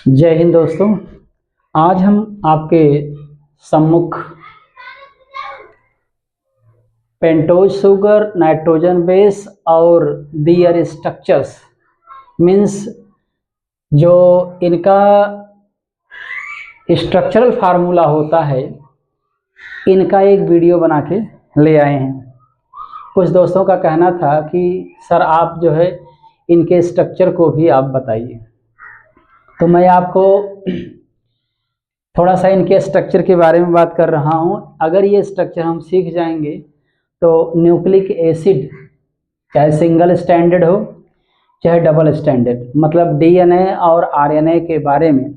जय हिंद दोस्तों। आज हम आपके सम्मुख पेंटोज शुगर, नाइट्रोजन बेस और दियर स्ट्रक्चर्स मीन्स जो इनका स्ट्रक्चरल फार्मूला होता है, इनका एक वीडियो बना के ले आए हैं। कुछ दोस्तों का कहना था कि सर आप जो है इनके स्ट्रक्चर को भी आप बताइए, तो मैं आपको थोड़ा सा इनके स्ट्रक्चर के बारे में बात कर रहा हूँ। अगर ये स्ट्रक्चर हम सीख जाएंगे तो न्यूक्लिक एसिड चाहे सिंगल स्टैंडर्ड हो चाहे डबल स्टैंडर्ड, मतलब डीएनए और आरएनए के बारे में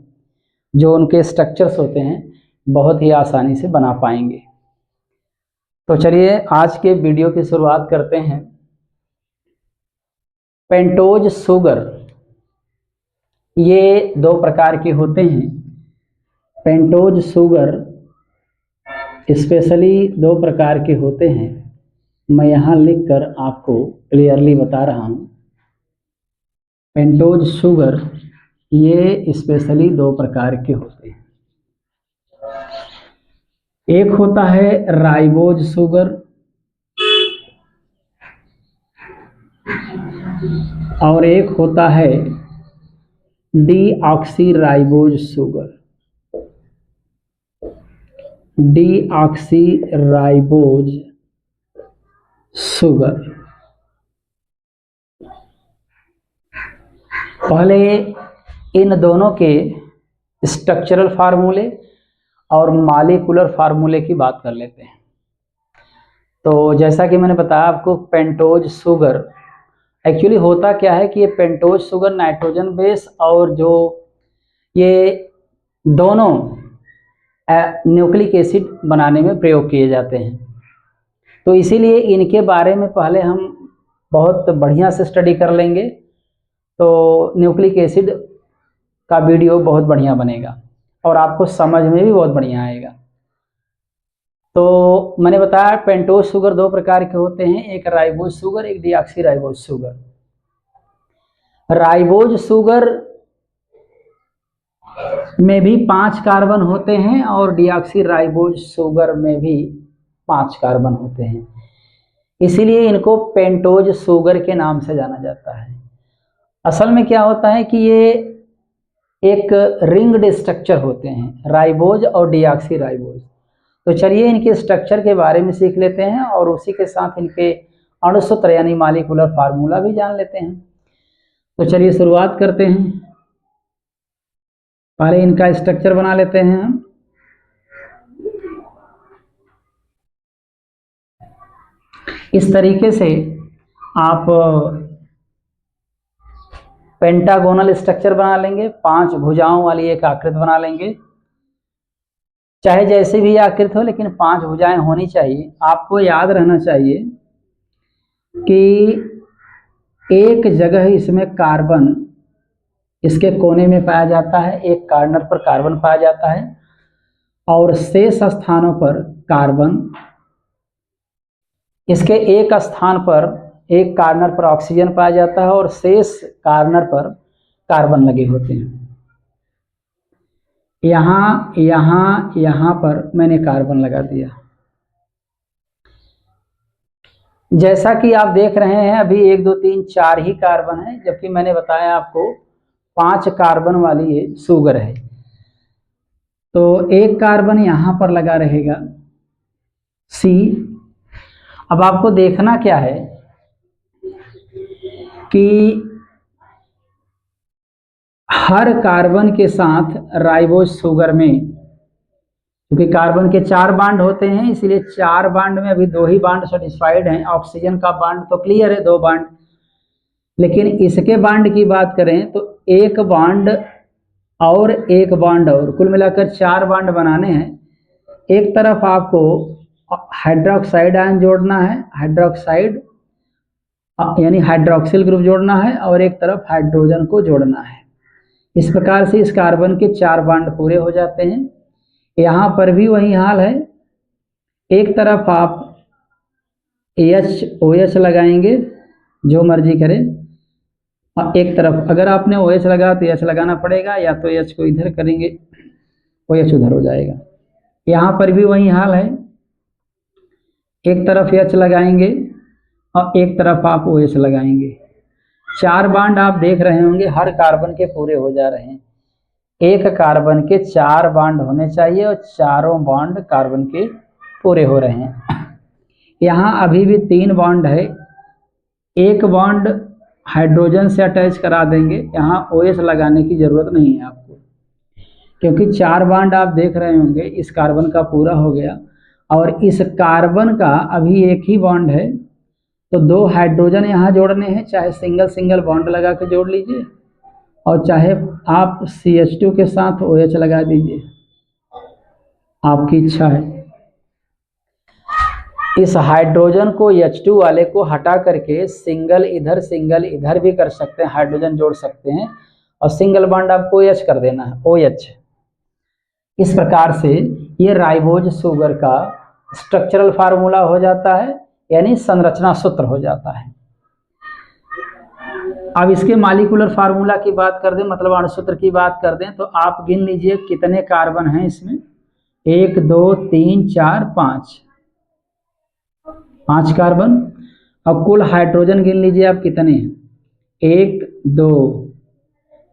जो उनके स्ट्रक्चर्स होते हैं बहुत ही आसानी से बना पाएंगे। तो चलिए आज के वीडियो की शुरुआत करते हैं। पेंटोज शुगर ये दो प्रकार के होते हैं। पेंटोज शुगर स्पेशली दो प्रकार के होते हैं। मैं यहाँ लिखकर आपको क्लियरली बता रहा हूँ। पेंटोज शुगर ये स्पेशली दो प्रकार के होते हैं। एक होता है राइबोज शुगर और एक होता है डीऑक्सीराइबोज शुगर। डीऑक्सीराइबोज शुगर पहले इन दोनों के स्ट्रक्चरल फार्मूले और मॉलिक्यूलर फार्मूले की बात कर लेते हैं। तो जैसा कि मैंने बताया आपको, पेंटोज शुगर एक्चुअली होता क्या है कि ये पेंटोज शुगर नाइट्रोजन बेस और जो ये दोनों न्यूक्लिक एसिड बनाने में प्रयोग किए जाते हैं। तो इसीलिए इनके बारे में पहले हम बहुत बढ़िया से स्टडी कर लेंगे, तो न्यूक्लिक एसिड का वीडियो बहुत बढ़िया बनेगा और आपको समझ में भी बहुत बढ़िया आएगा। तो मैंने बताया पेंटोज शुगर दो प्रकार के होते हैं, एक राइबोज शुगर, एक डीऑक्सीराइबोज शुगर। राइबोज शुगर में भी 5 कार्बन होते हैं और डीऑक्सीराइबोज शुगर में भी 5 कार्बन होते हैं, इसीलिए इनको पेंटोज शुगर के नाम से जाना जाता है। असल में क्या होता है कि ये एक रिंग्ड स्ट्रक्चर होते हैं, राइबोज और डीऑक्सीराइबोज। तो चलिए इनके स्ट्रक्चर के बारे में सीख लेते हैं और उसी के साथ इनके अणुसूत्र यानी मॉलिक्यूलर फार्मूला भी जान लेते हैं। तो चलिए शुरुआत करते हैं। पहले इनका स्ट्रक्चर बना लेते हैं हम। इस तरीके से आप पेंटागोनल स्ट्रक्चर बना लेंगे, 5 भुजाओं वाली एक आकृति बना लेंगे। चाहे जैसे भी आकृति हो, लेकिन 5 भुजाएं होनी चाहिए। आपको याद रहना चाहिए कि एक जगह इसमें कार्बन इसके कोने में पाया जाता है, एक कॉर्नर पर कार्बन पाया जाता है और शेष स्थानों पर कार्बन, इसके एक स्थान पर एक कॉर्नर पर ऑक्सीजन पाया जाता है और शेष कॉर्नर पर कार्बन लगे होते हैं। यहाँ यहाँ यहाँ पर मैंने कार्बन लगा दिया। जैसा कि आप देख रहे हैं अभी 1 2 3 4 ही कार्बन है, जबकि मैंने बताया आपको 5 कार्बन वाली ये शुगर है। तो एक कार्बन यहाँ पर लगा रहेगा C। अब आपको देखना क्या है कि हर कार्बन के साथ राइबोज शुगर में, क्योंकि कार्बन के 4 बांड होते हैं, इसलिए 4 बांड में अभी 2 ही बांड सेटिस्फाइड हैं। ऑक्सीजन का बांड तो क्लियर है, 2 बांड, लेकिन इसके बांड की बात करें तो एक बांड और एक बांड और कुल मिलाकर 4 बांड बनाने हैं। एक तरफ आपको हाइड्रोक्साइड आयन जोड़ना है, हाइड्रोक्साइड यानी हाइड्रोक्सिल ग्रुप जोड़ना है, और एक तरफ हाइड्रोजन को जोड़ना है। इस प्रकार से इस कार्बन के 4 बांड पूरे हो जाते हैं। यहाँ पर भी वही हाल है। एक तरफ आप OH लगाएंगे, जो मर्जी करें, और एक तरफ अगर आपने OH लगा तो H लगाना पड़ेगा, या तो H को इधर करेंगे OH उधर हो जाएगा। यहाँ पर भी वही हाल है, एक तरफ H लगाएंगे और एक तरफ आप OH लगाएंगे। 4 बांड आप देख रहे होंगे हर कार्बन के पूरे हो जा रहे हैं। एक कार्बन के 4 बांड होने चाहिए और चारों बांड कार्बन के पूरे हो रहे हैं। यहाँ अभी भी 3 बांड है, एक बांड हाइड्रोजन से अटैच करा देंगे, यहाँ OH लगाने की जरूरत नहीं है आपको, क्योंकि 4 बांड आप देख रहे होंगे इस कार्बन का पूरा हो गया और इस कार्बन का अभी एक ही बॉन्ड है, तो 2 हाइड्रोजन यहाँ जोड़ने हैं, चाहे सिंगल सिंगल बॉन्ड लगा के जोड़ लीजिए और चाहे आप CH2 के साथ OH लगा दीजिए, आपकी इच्छा है। इस हाइड्रोजन को H2 वाले को हटा करके सिंगल इधर भी कर सकते हैं, हाइड्रोजन जोड़ सकते हैं और सिंगल बॉन्ड आपको OH कर देना है, OH। इस प्रकार से ये राइबोज शुगर का स्ट्रक्चरल फार्मूला हो जाता है, यानी संरचना सूत्र हो जाता है। अब इसके मॉलिक्यूलर फार्मूला की बात कर दें, मतलब अणुसूत्र की बात कर दें, तो आप गिन लीजिए कितने कार्बन हैं इसमें। 1 2 3 4 5 कार्बन। अब कुल हाइड्रोजन गिन लीजिए आप कितने हैं। 1 2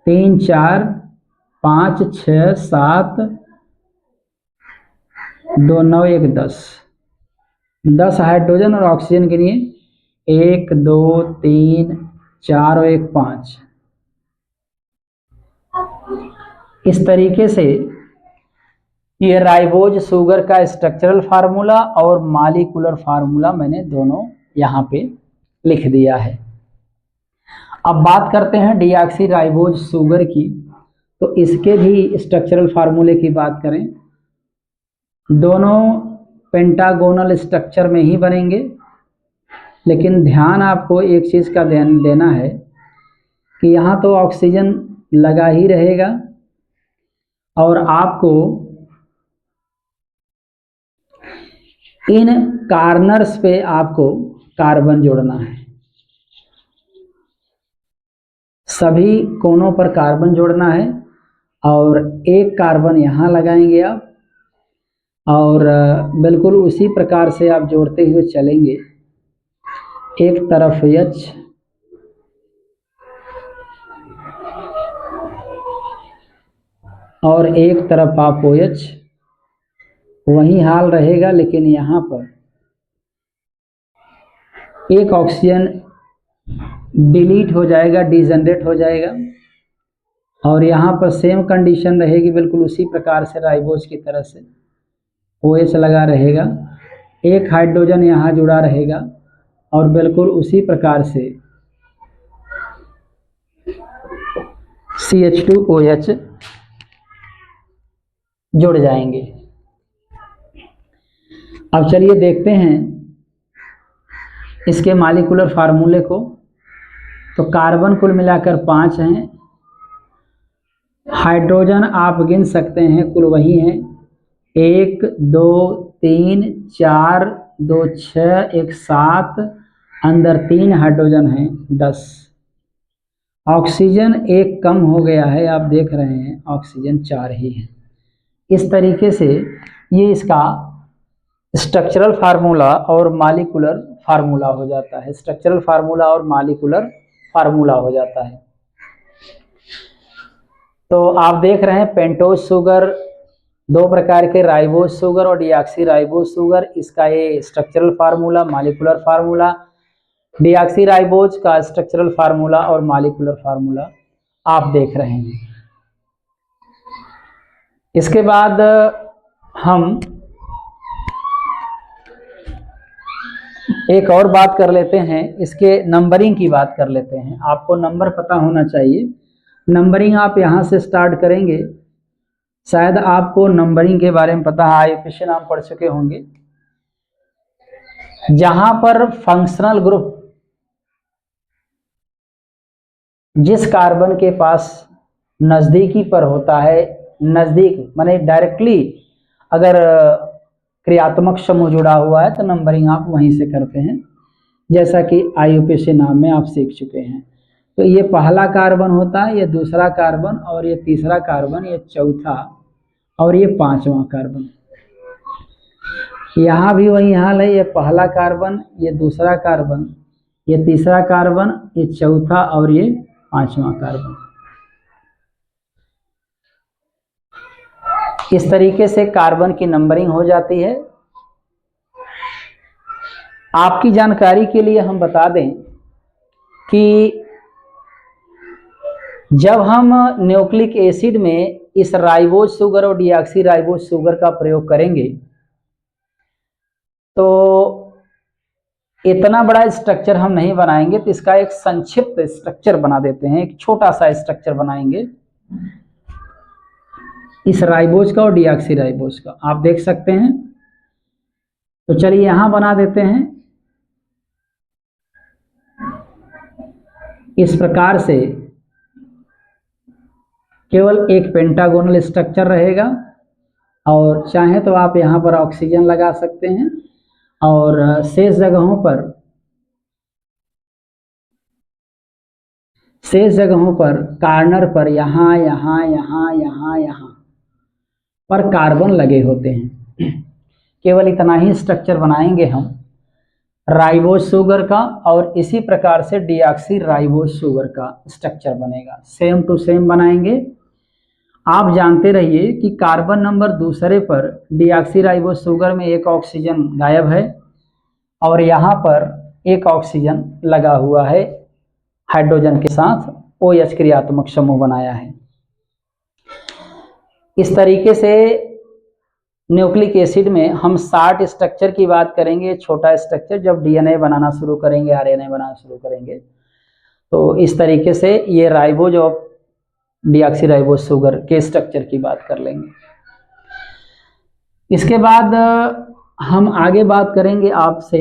3 4 5 6 7 2 9 1 10 हाइड्रोजन और ऑक्सीजन गिनिए। 1 2 3 4 और 1 5। इस तरीके से ये राइबोज शुगर का स्ट्रक्चरल फार्मूला और मॉलिक्यूलर फार्मूला मैंने दोनों यहाँ पे लिख दिया है। अब बात करते हैं डीऑक्सी राइबोज शुगर की, तो इसके भी स्ट्रक्चरल फार्मूले की बात करें, दोनों पेंटागोनल स्ट्रक्चर में ही बनेंगे, लेकिन ध्यान आपको एक चीज़ का ध्यान देना है कि यहाँ तो ऑक्सीजन लगा ही रहेगा और आपको इन कार्नर्स पे आपको कार्बन जोड़ना है। सभी कोनों पर कार्बन जोड़ना है और एक कार्बन यहाँ लगाएंगे आप, और बिल्कुल उसी प्रकार से आप जोड़ते हुए चलेंगे। एक तरफ H और एक तरफ आप OH, वही हाल रहेगा, लेकिन यहाँ पर एक ऑक्सीजन डिलीट हो जाएगा, डिजनरेट हो जाएगा, और यहाँ पर सेम कंडीशन रहेगी, बिल्कुल उसी प्रकार से राइबोज की तरह से OH लगा रहेगा, एक हाइड्रोजन यहाँ जुड़ा रहेगा और बिल्कुल उसी प्रकार से CH2OH जुड़ जाएंगे। अब चलिए देखते हैं इसके मॉलिक्यूलर फार्मूले को। तो कार्बन कुल मिलाकर 5 हैं, हाइड्रोजन आप गिन सकते हैं कुल वही हैं, 1 2 3 4 2 6 1 7, अंदर 3 हाइड्रोजन हैं 10। ऑक्सीजन एक कम हो गया है, आप देख रहे हैं ऑक्सीजन 4 ही है। इस तरीके से ये इसका स्ट्रक्चरल फार्मूला और मॉलिक्यूलर फार्मूला हो जाता है, स्ट्रक्चरल फार्मूला और मॉलिक्यूलर फार्मूला हो जाता है। तो आप देख रहे हैं पेंटोज शुगर, 2 प्रकार के राइबोज शुगर और डीऑक्सी राइबोज शुगर, इसका ये structural formula molecular formula, deoxy ribose का स्ट्रक्चरल फार्मूला और मॉलिक्यूलर फार्मूला आप देख रहे हैं। इसके बाद हम एक और बात कर लेते हैं, इसके नंबरिंग की बात कर लेते हैं। आपको नंबर पता होना चाहिए, नंबरिंग आप यहाँ से स्टार्ट करेंगे। शायद आपको नंबरिंग के बारे में पता है, आईयूपीएसी नाम पढ़ चुके होंगे। जहां पर फंक्शनल ग्रुप जिस कार्बन के पास नजदीकी पर होता है, नजदीक माने डायरेक्टली अगर क्रियात्मक समूह जुड़ा हुआ है तो नंबरिंग आप वहीं से करते हैं, जैसा कि आईयूपीएसी नाम में आप सीख चुके हैं। तो ये पहला कार्बन होता है, ये दूसरा कार्बन, और ये तीसरा कार्बन, ये चौथा, और ये पांचवा कार्बन। यहाँ भी वही हाल है, ये पहला कार्बन, ये दूसरा कार्बन, ये तीसरा कार्बन, ये चौथा और ये पांचवा कार्बन। इस तरीके से कार्बन की नंबरिंग हो जाती है। आपकी जानकारी के लिए हम बता दें कि जब हम न्यूक्लिक एसिड में इस राइबोज शुगर और डीऑक्सी राइबोज शुगर का प्रयोग करेंगे तो इतना बड़ा स्ट्रक्चर हम नहीं बनाएंगे, तो इसका एक संक्षिप्त स्ट्रक्चर बना देते हैं, एक छोटा सा स्ट्रक्चर बनाएंगे इस राइबोज का और डीऑक्सी राइबोज का। आप देख सकते हैं, तो चलिए यहां बना देते हैं। इस प्रकार से केवल एक पेंटागोनल स्ट्रक्चर रहेगा, और चाहे तो आप यहां पर ऑक्सीजन लगा सकते हैं, और शेष जगहों पर कार्नर पर यहाँ यहाँ यहाँ यहाँ यहाँ पर कार्बन लगे होते हैं। केवल इतना ही स्ट्रक्चर बनाएंगे हम राइबोज शुगर का, और इसी प्रकार से डीऑक्सी राइबोज शुगर का स्ट्रक्चर बनेगा, सेम टू सेम बनाएंगे। आप जानते रहिए कि कार्बन नंबर दूसरे पर डीऑक्सी राइबोज शुगर में एक ऑक्सीजन गायब है, और यहाँ पर एक ऑक्सीजन लगा हुआ है, हाइड्रोजन के साथ OH क्रियात्मक समूह बनाया है। इस तरीके से न्यूक्लिक एसिड में हम 60 स्ट्रक्चर की बात करेंगे, छोटा स्ट्रक्चर जब DNA बनाना शुरू करेंगे, RNA बनाना शुरू करेंगे, तो इस तरीके से ये राइबोज और डीऑक्सी राइबोज शुगर के स्ट्रक्चर की बात कर लेंगे। इसके बाद हम आगे बात करेंगे आपसे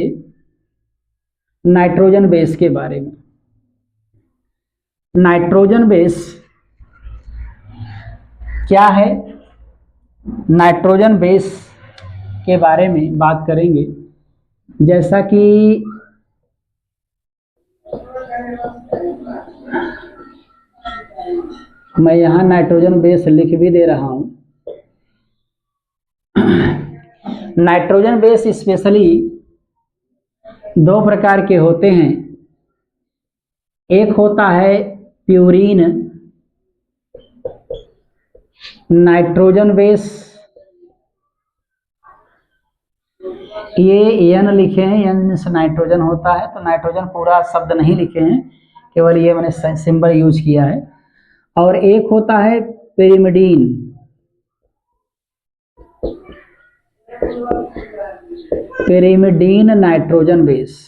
नाइट्रोजन बेस के बारे में। नाइट्रोजन बेस क्या है? नाइट्रोजन बेस के बारे में बात करेंगे। जैसा कि मैं यहाँ नाइट्रोजन बेस लिख भी दे रहा हूँ। नाइट्रोजन बेस स्पेशली दो प्रकार के होते हैं। एक होता है प्यूरीन नाइट्रोजन बेस, ये एन लिखे हैं, एन से नाइट्रोजन होता है, तो नाइट्रोजन पूरा शब्द नहीं लिखे हैं, केवल ये मैंने सिंबल यूज किया है। और एक होता है पेरिमिडीन, पेरिमिडीन नाइट्रोजन बेस।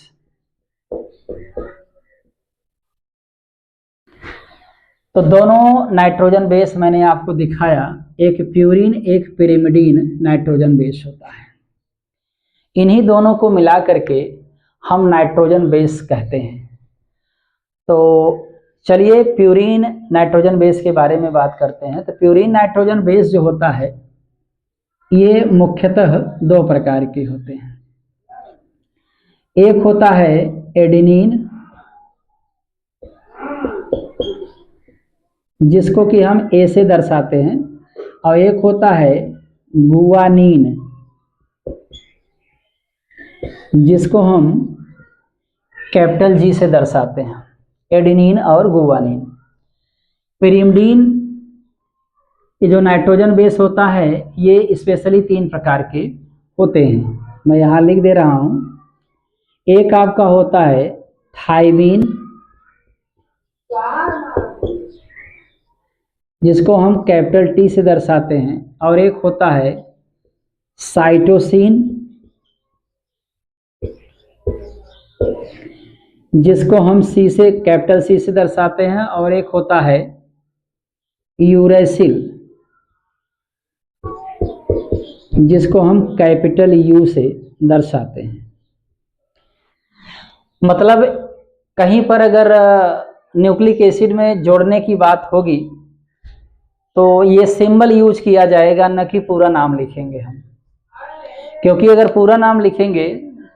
तो दोनों नाइट्रोजन बेस मैंने आपको दिखाया, एक प्यूरीन एक पेरिमिडीन नाइट्रोजन बेस होता है। इन्हीं दोनों को मिला करके हम नाइट्रोजन बेस कहते हैं। तो चलिए प्यूरीन नाइट्रोजन बेस के बारे में बात करते हैं। तो प्यूरीन नाइट्रोजन बेस जो होता है ये मुख्यतः दो प्रकार के होते हैं। एक होता है एडेनिन, जिसको कि हम ए से दर्शाते हैं, और एक होता है गुआनीन, जिसको हम कैपिटल जी से दर्शाते हैं। एडेनिन और गुआनीन। पेरिमिडीन ये जो नाइट्रोजन बेस होता है ये स्पेशली 3 प्रकार के होते हैं, मैं यहाँ लिख दे रहा हूँ। एक आपका होता है थाइमीन, जिसको हम कैपिटल टी से दर्शाते हैं, और एक होता है साइटोसिन, जिसको हम सी से कैपिटल सी से दर्शाते हैं, और एक होता है यूरेसिल, जिसको हम कैपिटल यू से दर्शाते हैं। मतलब कहीं पर अगर न्यूक्लिक एसिड में जोड़ने की बात होगी तो ये सिंबल यूज किया जाएगा, न कि पूरा नाम लिखेंगे हम, क्योंकि अगर पूरा नाम लिखेंगे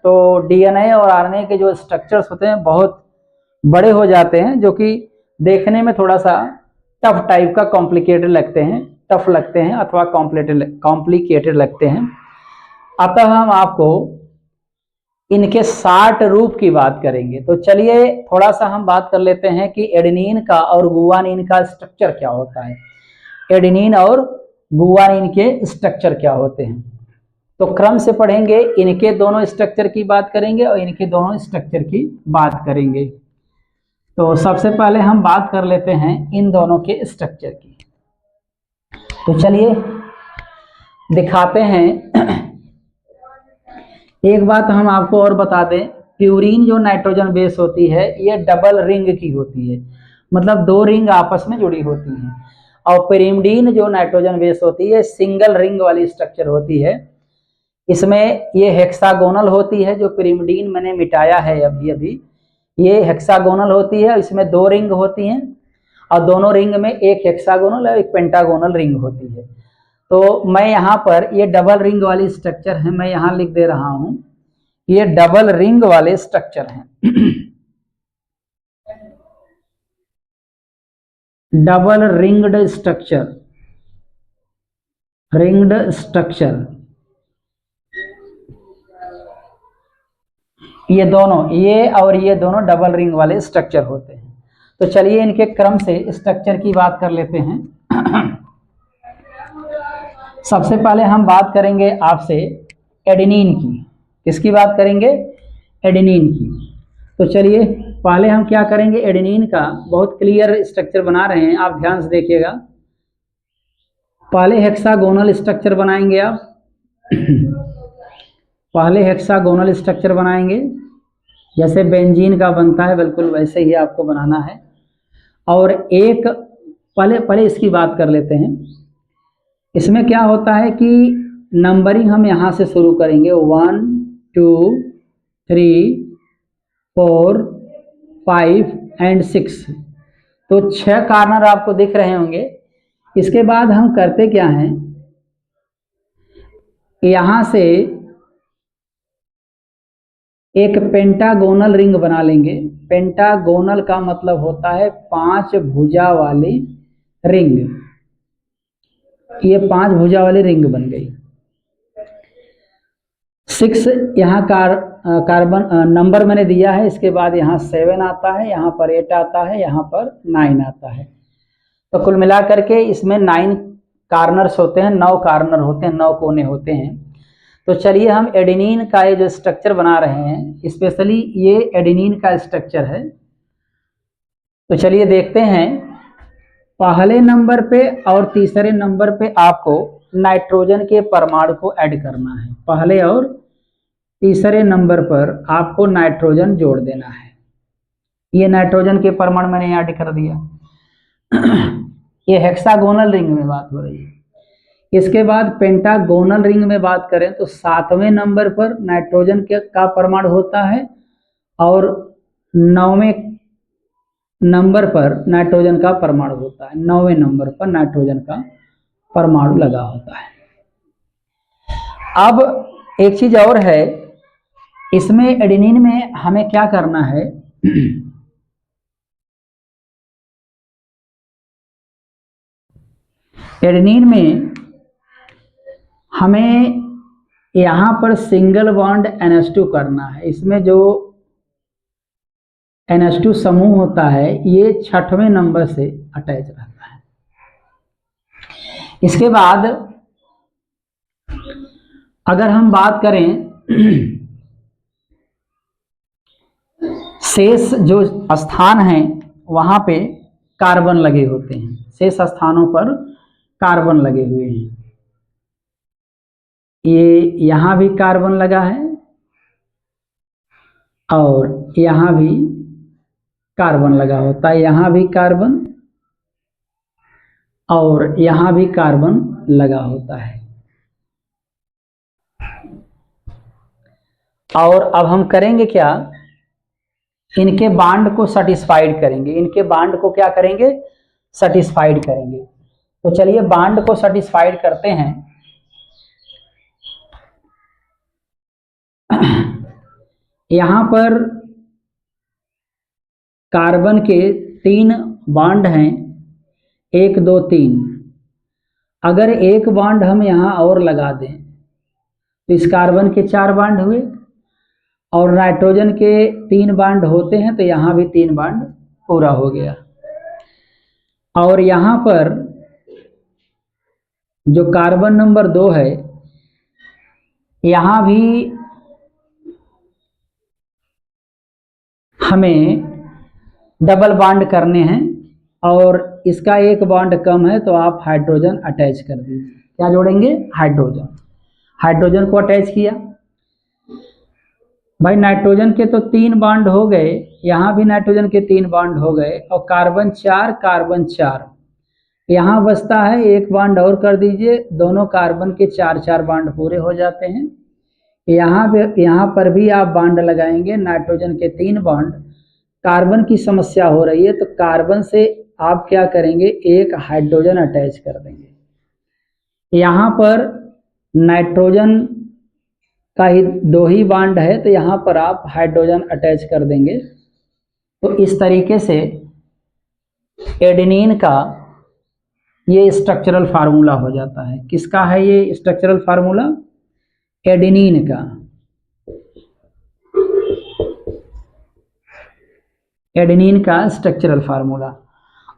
तो डीएनए और आरएनए के जो स्ट्रक्चर्स होते हैं बहुत बड़े हो जाते हैं, जो कि देखने में थोड़ा सा टफ टाइप का कॉम्प्लिकेटेड लगते हैं, टफ लगते हैं अथवा कॉम्प्लिकेटेड लगते हैं। अतः हम आपको इनके 60 रूप की बात करेंगे। तो चलिए थोड़ा सा हम बात कर लेते हैं कि एडेनिन का और गुआनिन का स्ट्रक्चर क्या होता है। एडेनिन और गुआनिन के स्ट्रक्चर क्या होते हैं, तो क्रम से पढ़ेंगे। इनके दोनों स्ट्रक्चर की बात करेंगे और इनके दोनों स्ट्रक्चर की बात करेंगे। तो सबसे पहले हम बात कर लेते हैं इन दोनों के स्ट्रक्चर की। तो चलिए दिखाते हैं। एक बात हम आपको और बता दें, प्यूरीन जो नाइट्रोजन बेस होती है ये डबल रिंग की होती है, मतलब 2 रिंग आपस में जुड़ी होती हैं। और पिरिमिडीन जो नाइट्रोजन बेस होती है सिंगल रिंग वाली स्ट्रक्चर होती है। इसमें ये हेक्सागोनल होती है, जो पिरिमिडीन मैंने मिटाया है अभी अभी, ये हेक्सागोनल होती है। इसमें 2 रिंग होती हैं और दोनों रिंग में एक हेक्सागोनल और एक पेंटागोनल रिंग होती है। तो मैं यहाँ पर ये डबल रिंग वाली स्ट्रक्चर है, मैं यहाँ लिख दे रहा हूँ, ये डबल रिंग वाले स्ट्रक्चर हैं। Double ringed structure, ringed structure, ये दोनों, ये और ये दोनों डबल रिंग वाले स्ट्रक्चर होते हैं। तो चलिए इनके क्रम से स्ट्रक्चर की बात कर लेते हैं। सबसे पहले हम बात करेंगे आपसे एडेनिन की। किसकी बात करेंगे? एडेनिन की। तो चलिए पहले हम क्या करेंगे, एडेनिन का बहुत क्लियर स्ट्रक्चर बना रहे हैं, आप ध्यान से देखिएगा। पहले हेक्सागोनल स्ट्रक्चर बनाएंगे आप। पहले हेक्सागोनल स्ट्रक्चर बनाएंगे, जैसे बेंजीन का बनता है बिल्कुल वैसे ही आपको बनाना है। और एक पहले इसकी बात कर लेते हैं। इसमें क्या होता है कि नंबरिंग हम यहाँ से शुरू करेंगे, 1 2 3 4 5 एंड 6। तो 6 कार्नर आपको दिख रहे होंगे। इसके बाद हम करते क्या हैं, यहाँ से एक पेंटागोनल रिंग बना लेंगे। पेंटागोनल का मतलब होता है 5 भुजा वाली रिंग। ये 5 भुजा वाली रिंग बन गई। 6 यहाँ कार्बन नंबर मैंने दिया है। इसके बाद यहाँ 7 आता है, यहाँ पर 8 आता है, यहाँ पर 9 आता है। तो कुल मिला करके इसमें 9 कार्नर्स होते हैं, 9 कार्नर होते हैं, 9 कोने होते हैं। तो चलिए हम एडेनिन का ये जो स्ट्रक्चर बना रहे हैं, स्पेशली ये एडेनिन का स्ट्रक्चर है। तो चलिए देखते हैं। पहले नंबर पे और तीसरे नंबर पे आपको नाइट्रोजन के परमाणु को ऐड करना है। पहले और तीसरे नंबर पर आपको नाइट्रोजन जोड़ देना है। ये नाइट्रोजन के परमाणु मैंने ऐड कर दिया। ये हेक्सागोनल रिंग में बात हो रही है। इसके बाद पेंटागोनल रिंग में बात करें तो 7वें नंबर पर नाइट्रोजन का परमाणु होता है और 9वें नंबर पर नाइट्रोजन का परमाणु होता है। 9वें नंबर पर नाइट्रोजन का परमाणु लगा होता है। अब एक चीज और है, इसमें एडेनिन में हमें क्या करना है, एडेनिन में हमें यहाँ पर सिंगल बॉन्ड NH2 करना है। इसमें जो NH2 समूह होता है ये 6वें नंबर से अटैच रहता है। इसके बाद अगर हम बात करें शेष जो स्थान हैं वहां पे कार्बन लगे होते हैं, शेष स्थानों पर कार्बन लगे हुए हैं। ये यहां भी कार्बन लगा है और यहां भी कार्बन लगा होता है, यहां भी कार्बन और यहां भी कार्बन लगा होता है। और अब हम करेंगे क्या, इनके बांड को सेटिस्फाइड करेंगे। इनके बांड को क्या करेंगे, सेटिस्फाइड करेंगे। तो चलिए बांड को सेटिस्फाइड करते हैं। यहां पर कार्बन के 3 बॉन्ड हैं 1 2 3। अगर एक बॉन्ड हम यहाँ और लगा दें तो इस कार्बन के 4 बॉन्ड हुए, और नाइट्रोजन के 3 बॉन्ड होते हैं तो यहाँ भी 3 बॉन्ड पूरा हो गया। और यहाँ पर जो कार्बन नंबर 2 है, यहाँ भी हमें डबल बॉन्ड करने हैं, और इसका एक बॉन्ड कम है तो आप हाइड्रोजन अटैच कर दीजिए। क्या जोड़ेंगे? हाइड्रोजन। हाइड्रोजन को अटैच किया। भाई नाइट्रोजन के तो 3 बॉन्ड हो गए, यहाँ भी नाइट्रोजन के 3 बॉन्ड हो गए, और कार्बन 4 यहाँ बचता है 1 बॉन्ड और कर दीजिए, दोनों कार्बन के 4 बॉन्ड पूरे हो जाते हैं। यहाँ पर भी आप बॉन्ड लगाएंगे, नाइट्रोजन के 3 बॉन्ड। कार्बन की समस्या हो रही है तो कार्बन से आप क्या करेंगे? एक हाइड्रोजन अटैच कर देंगे। यहाँ पर नाइट्रोजन का ही 2 ही बॉन्ड है तो यहाँ पर आप हाइड्रोजन अटैच कर देंगे। तो इस तरीके से एडेनिन का ये स्ट्रक्चरल फार्मूला हो जाता है। किसका है ये स्ट्रक्चरल फार्मूला? एडेनिन का। एडेनिन का स्ट्रक्चरल फार्मूला,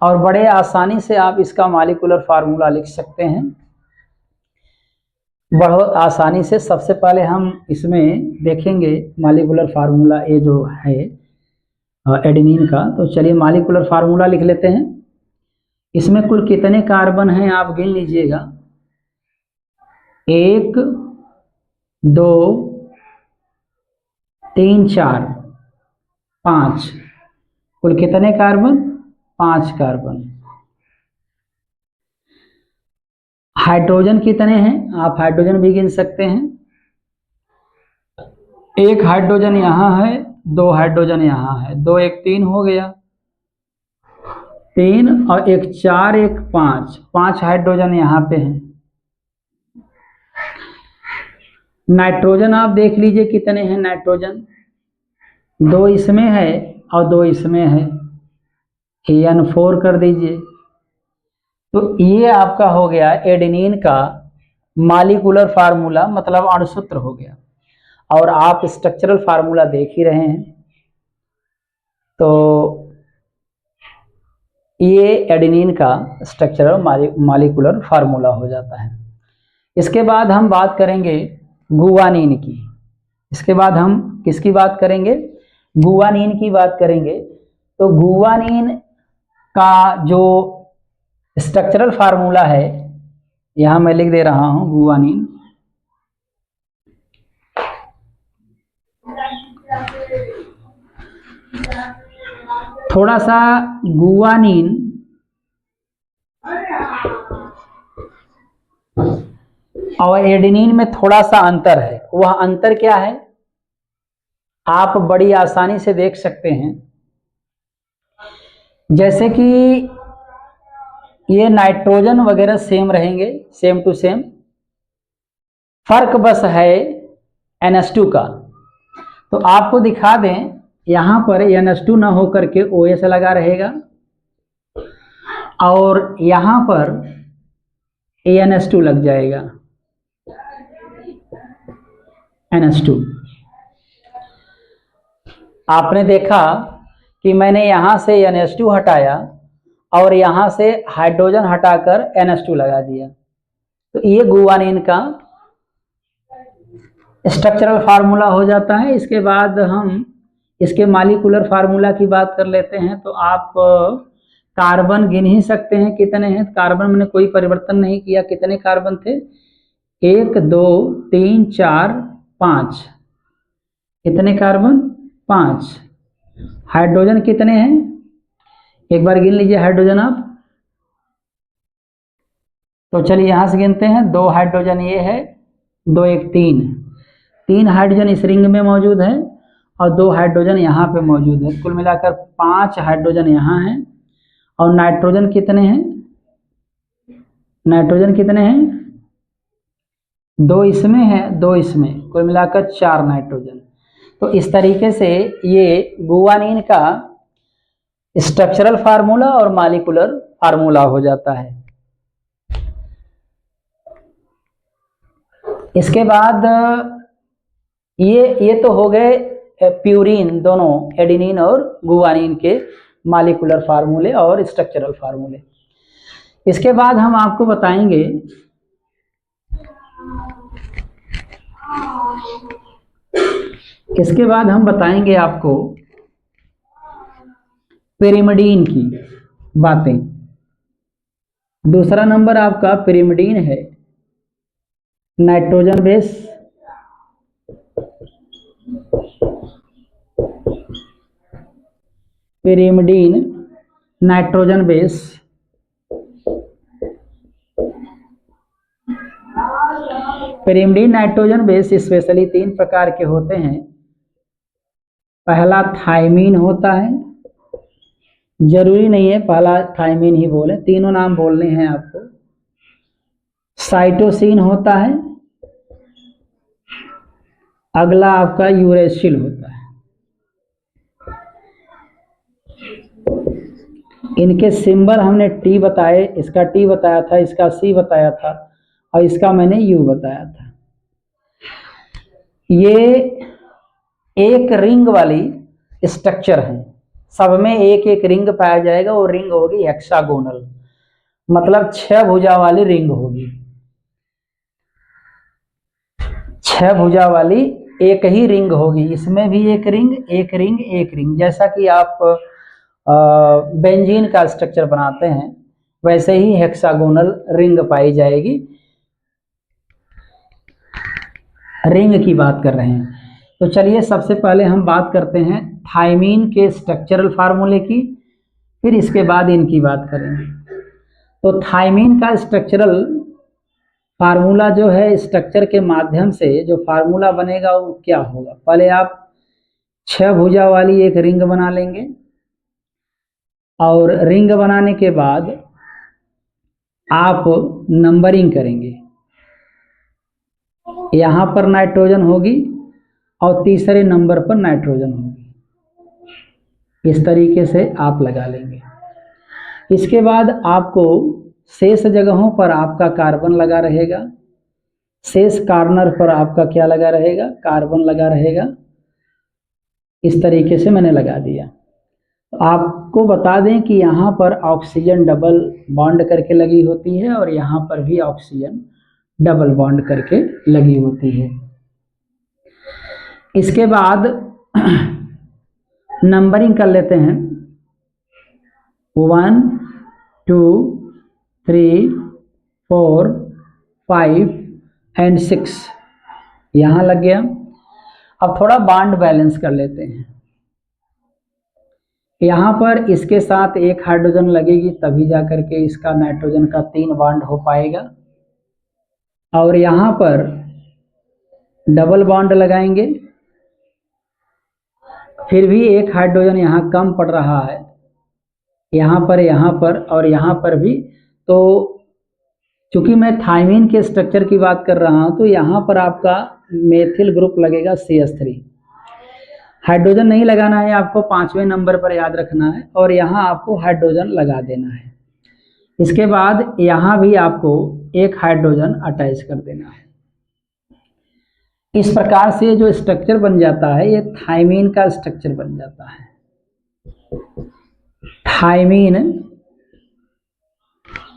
और बड़े आसानी से आप इसका मॉलिक्यूलर फार्मूला लिख सकते हैं, बहुत आसानी से। सबसे पहले हम इसमें देखेंगे मॉलिक्यूलर फार्मूला ये जो है एडेनिन का। तो चलिए मॉलिक्यूलर फार्मूला लिख लेते हैं। इसमें कुल कितने कार्बन हैं आप गिन लीजिएगा। 1 2 3 4 5। कुल कितने कार्बन? 5 कार्बन। हाइड्रोजन कितने हैं? आप हाइड्रोजन भी गिन सकते हैं। 1 हाइड्रोजन यहाँ है, 2 हाइड्रोजन यहाँ है, 2 1 3 हो गया, 3 और 1 4 1 5, 5 हाइड्रोजन यहाँ पे हैं। नाइट्रोजन आप देख लीजिए कितने हैं नाइट्रोजन? 2 इसमें है और 2 इसमें है, N4 कर दीजिए। तो ये आपका हो गया एडेनिन का मॉलिक्यूलर फार्मूला, मतलब अणुसूत्र हो गया। और आप स्ट्रक्चरल फार्मूला देख ही रहे हैं। तो ये एडेनिन का स्ट्रक्चरल मॉलिक्यूलर फार्मूला हो जाता है। इसके बाद हम बात करेंगे गुआनिन की। इसके बाद हम किसकी बात करेंगे? गुआनिन की बात करेंगे। तो गुआनिन का जो स्ट्रक्चरल फार्मूला है, यहां मैं लिख दे रहा हूं गुआनिन। थोड़ा सा गुआनिन और एडेनिन में थोड़ा सा अंतर है। वह अंतर क्या है आप बड़ी आसानी से देख सकते हैं। जैसे कि ये नाइट्रोजन वगैरह सेम रहेंगे, सेम टू सेम। फर्क बस है NH2 का। तो आपको दिखा दें, यहां पर NH2 ना होकर के OH लगा रहेगा, और यहां पर NH2 लग जाएगा, NH2। आपने देखा कि मैंने यहां से NH2 हटाया और यहां से हाइड्रोजन हटाकर NH2 लगा दिया। तो ये गुआनिन का स्ट्रक्चरल फार्मूला हो जाता है। इसके बाद हम इसके मॉलिक्यूलर फार्मूला की बात कर लेते हैं। तो आप कार्बन गिन ही सकते हैं कितने हैं। कार्बन मैंने कोई परिवर्तन नहीं किया। कितने कार्बन थे? 1 2 3 4 5। कितने कार्बन? 5। हाइड्रोजन कितने हैं? एक बार गिन लीजिए हाइड्रोजन आप। तो चलिए यहां से गिनते हैं। 2 हाइड्रोजन ये है, 2 1 3। 3 हाइड्रोजन इस रिंग में मौजूद है और 2 हाइड्रोजन यहाँ पे मौजूद है। कुल मिलाकर 5 हाइड्रोजन यहाँ हैं। और नाइट्रोजन कितने हैं? नाइट्रोजन कितने हैं? 2 इसमें है, 2 इसमें, कुल मिलाकर 4 नाइट्रोजन। तो इस तरीके से ये गुआनिन का स्ट्रक्चरल फार्मूला और मॉलिक्यूलर फार्मूला हो जाता है। इसके बाद ये तो हो गए प्यूरिन, दोनों एडेनिन और गुआनिन के मॉलिक्यूलर फार्मूले और स्ट्रक्चरल फार्मूले। इसके बाद हम आपको बताएंगे आपको पिरिमिडीन की बातें। दूसरा नंबर आपका पिरिमिडीन है, nitrogen base, pyrimidine nitrogen base, pyrimidine nitrogen base specially 3 प्रकार के होते हैं। पहला थायमीन होता है, जरूरी नहीं है पहला थायमीन ही बोले, तीनों नाम बोलने हैं आपको। साइटोसिन होता है, अगला आपका यूरेसिल होता है। इनके सिंबल हमने टी बताए, इसका टी बताया था, इसका सी बताया था और इसका मैंने यू बताया था। ये एक रिंग वाली स्ट्रक्चर है, सब में एक एक रिंग पाया जाएगा। वो रिंग होगी हेक्सागोनल, मतलब 6 भुजा वाली रिंग होगी। 6 भुजा वाली एक ही रिंग होगी, इसमें भी एक रिंग एक रिंग एक रिंग। जैसा कि आप बेंजीन का स्ट्रक्चर बनाते हैं वैसे ही हेक्सागोनल रिंग पाई जाएगी। रिंग की बात कर रहे हैं तो चलिए सबसे पहले हम बात करते हैं थायमीन के स्ट्रक्चरल फार्मूले की, फिर इसके बाद इनकी बात करेंगे। तो थायमीन का स्ट्रक्चरल फार्मूला जो है, स्ट्रक्चर के माध्यम से जो फार्मूला बनेगा वो क्या होगा। पहले आप 6 भुजा वाली एक रिंग बना लेंगे और रिंग बनाने के बाद आप नंबरिंग करेंगे। यहाँ पर नाइट्रोजन होगी और तीसरे नंबर पर नाइट्रोजन होगी। इस तरीके से आप लगा लेंगे। इसके बाद आपको शेष जगहों पर आपका कार्बन लगा रहेगा, शेष कॉर्नर पर आपका क्या लगा रहेगा, कार्बन लगा रहेगा। इस तरीके से मैंने लगा दिया। आपको बता दें कि यहाँ पर ऑक्सीजन डबल बॉन्ड करके लगी होती है और यहाँ पर भी ऑक्सीजन डबल बॉन्ड करके लगी होती है। इसके बाद नंबरिंग कर लेते हैं। 1 2 3 4 5 एंड 6 यहाँ लग गया। अब थोड़ा बॉन्ड बैलेंस कर लेते हैं। यहाँ पर इसके साथ एक हाइड्रोजन लगेगी तभी जाकर के इसका नाइट्रोजन का 3 बॉन्ड हो पाएगा। और यहाँ पर डबल बॉन्ड लगाएंगे, फिर भी एक हाइड्रोजन यहाँ कम पड़ रहा है, यहाँ पर और यहाँ पर भी। तो चूंकि मैं थायमीन के स्ट्रक्चर की बात कर रहा हूँ तो यहाँ पर आपका मेथिल ग्रुप लगेगा CH3। हाइड्रोजन नहीं लगाना है आपको, 5वें नंबर पर याद रखना है और यहाँ आपको हाइड्रोजन लगा देना है। इसके बाद यहाँ भी आपको एक हाइड्रोजन अटैच कर देना है। इस प्रकार से जो स्ट्रक्चर बन जाता है ये थायमीन का स्ट्रक्चर बन जाता है। थायमीन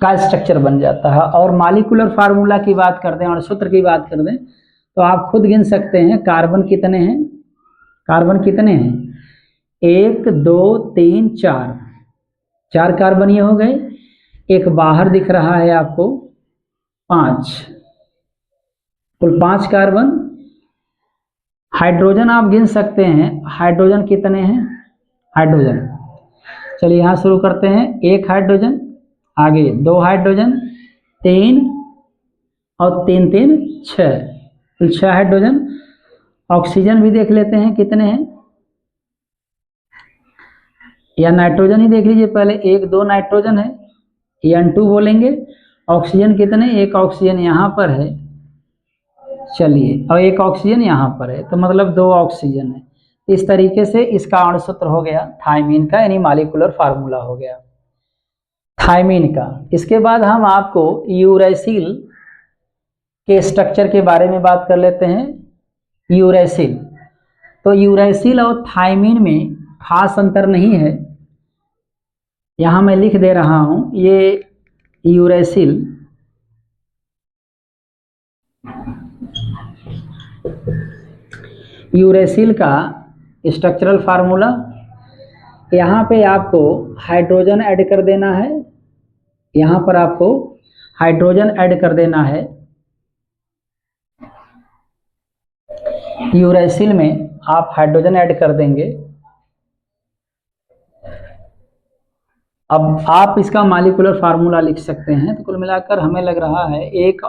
का स्ट्रक्चर बन जाता है। और मॉलिक्यूलर फार्मूला की बात कर दें और सूत्र की बात कर दें तो आप खुद गिन सकते हैं कार्बन कितने हैं। कार्बन कितने हैं, 1 2 3 4, 4 कार्बन ये हो गए। एक बाहर दिख रहा है आपको 5, कुल 5 कार्बन। हाइड्रोजन आप गिन सकते हैं, हाइड्रोजन कितने हैं, हाइड्रोजन चलिए यहाँ शुरू करते हैं। 1 हाइड्रोजन, आगे 2 हाइड्रोजन, 3 और 3 3 6, कुल 6 हाइड्रोजन। ऑक्सीजन भी देख लेते हैं कितने हैं, या नाइट्रोजन ही देख लीजिए पहले। 1 2 नाइट्रोजन है, N2 बोलेंगे। ऑक्सीजन कितने, 1 ऑक्सीजन यहाँ पर है, चलिए, और 1 ऑक्सीजन यहाँ पर है तो मतलब 2 ऑक्सीजन है। इस तरीके से इसका अणुसूत्र हो गया थायमीन का, यानी मॉलिक्यूलर फार्मूला हो गया थायमीन का। इसके बाद हम आपको यूरेसिल के स्ट्रक्चर के बारे में बात कर लेते हैं। यूरेसिल, तो यूरेसिल और थायमीन में खास अंतर नहीं है, यहां मैं लिख दे रहा हूं। ये यूरेसिल का स्ट्रक्चरल फार्मूला, यहाँ पे आपको हाइड्रोजन ऐड कर देना है, यहाँ पर आपको हाइड्रोजन ऐड कर देना है। यूरेसिल में आप हाइड्रोजन ऐड कर देंगे। अब आप इसका मॉलिक्यूलर फार्मूला लिख सकते हैं। तो कुल मिलाकर हमें लग रहा है एक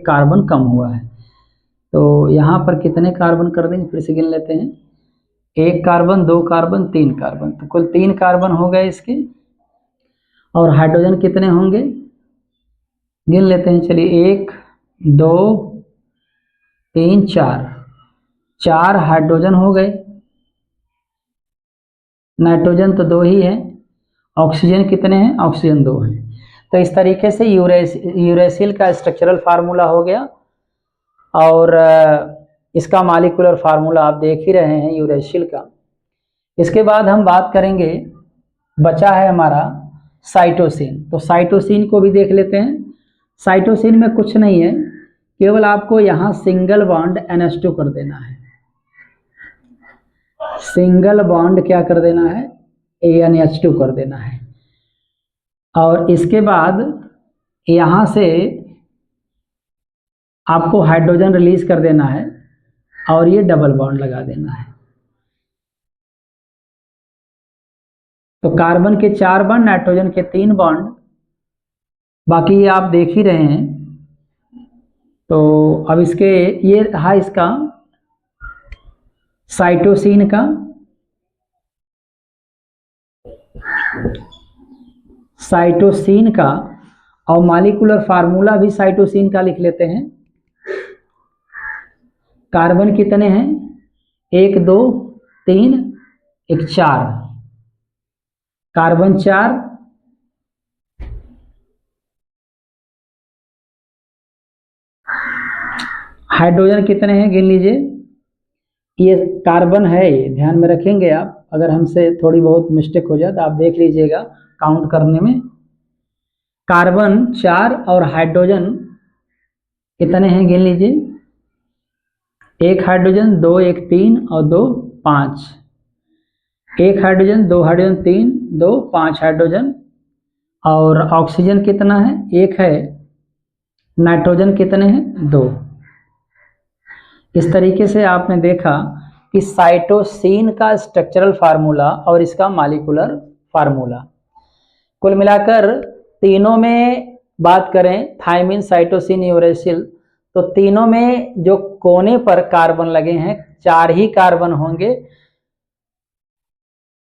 कार्बन कम हुआ है। तो यहाँ पर कितने कार्बन कर देंगे, फिर से गिन लेते हैं। 1 कार्बन, 2 कार्बन, 3 कार्बन, तो कुल 3 कार्बन हो गए इसके। और हाइड्रोजन कितने होंगे गिन लेते हैं, चलिए 1 2 3 4 हाइड्रोजन हो गए। नाइट्रोजन तो 2 ही है। ऑक्सीजन कितने हैं, ऑक्सीजन 2 हैं। तो इस तरीके से यूरेसिल का स्ट्रक्चरल फार्मूला हो गया। और इसका मॉलिक्यूलर फार्मूला आप देख ही रहे हैं यूरेसिल का। इसके बाद हम बात करेंगे, बचा है हमारा साइटोसिन। तो साइटोसिन को भी देख लेते हैं। साइटोसिन में कुछ नहीं है, केवल आपको यहाँ सिंगल बॉन्ड NH2 कर देना है। सिंगल बॉन्ड क्या कर देना है, AnH2 कर देना है। और इसके बाद यहाँ से आपको हाइड्रोजन रिलीज कर देना है और ये डबल बॉन्ड लगा देना है। तो कार्बन के 4 बॉन्ड, नाइट्रोजन के 3 बॉन्ड, बाकी ये आप देख ही रहे हैं। तो अब इसके ये रहा इसका साइटोसिन का। साइटोसिन का और मॉलिक्यूलर फार्मूला भी साइटोसिन का लिख लेते हैं। कार्बन कितने हैं, 1 2 3 1 4, कार्बन 4, हाइड्रोजन कितने हैं गिन लीजिए। ये कार्बन है, ये ध्यान में रखेंगे आप, अगर हमसे थोड़ी बहुत मिस्टेक हो जाए तो आप देख लीजिएगा काउंट करने में। कार्बन 4 और हाइड्रोजन कितने हैं गिन लीजिए। 1 हाइड्रोजन, 2 1 3 और 2 5। 1 हाइड्रोजन, 2 हाइड्रोजन, 3 2 5 हाइड्रोजन। और ऑक्सीजन कितना है, 1 है। नाइट्रोजन कितने हैं, 2। इस तरीके से आपने देखा कि साइटोसिन का स्ट्रक्चरल फार्मूला और इसका मॉलिक्यूलर फार्मूला। कुल मिलाकर तीनों में बात करें, थायमीन, साइटोसिन, यूरेसिल, तो तीनों में जो कोने पर कार्बन लगे हैं 4 ही कार्बन होंगे।